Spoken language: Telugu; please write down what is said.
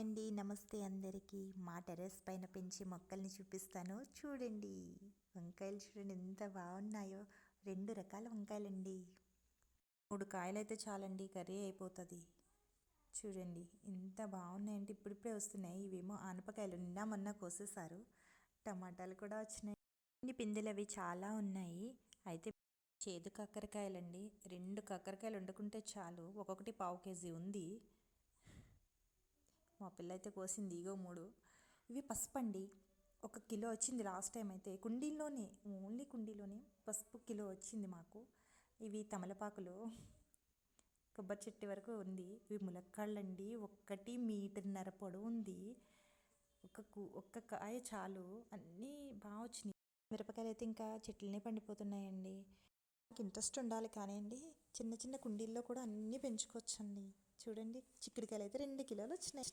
అండి, నమస్తే అందరికీ. మా టెర్రస్ పైన పెంచే మొక్కల్ని చూపిస్తాను చూడండి. వంకాయలు చూడండి ఎంత బాగున్నాయో. 2 రకాల వంకాయలండి. 3 కాయలైతే చాలండి, కర్రీ అయిపోతుంది. చూడండి ఎంత బాగున్నాయంటే ఇప్పుడిప్పుడే వస్తున్నాయి. ఇవేమో ఆనపకాయలు, నిన్న మొన్న కోసేసారు. టమాటాలు కూడా వచ్చినాయి. ఇన్ని పిందెలు అవి చాలా ఉన్నాయి. అయితే చేదు కాకరకాయలండి. 2 కాకరకాయలు వండుకుంటే చాలు. ఒక్కొక్కటి పావు కేజీ ఉంది. మా పిల్ల అయితే కోసింది. ఇగో 3. ఇవి పసుపు అండి. 1 కిలో వచ్చింది లాస్ట్ టైం అయితే. కుండీలోనే, ఓన్లీ కుండీలోనే పసుపు కిలో వచ్చింది మాకు. ఇవి తమలపాకులు, కొబ్బరి చెట్టు వరకు ఉంది. ఇవి ములక్కాళ్ళండి. 1 మీటర్న్నర పొడవు ఉంది. ఒక్క కాయ చాలు, అన్నీ బాగా వచ్చినాయి. మిరపకాయలు అయితే ఇంకా చెట్లనే పండిపోతున్నాయండి. నాకు ఇంట్రెస్ట్ ఉండాలి కానీ అండి, చిన్న చిన్న కుండీల్లో కూడా అన్నీ పెంచుకోవచ్చండి. చూడండి చిక్కుడుకాయలు అయితే 2 కిలోలు వచ్చినాయి.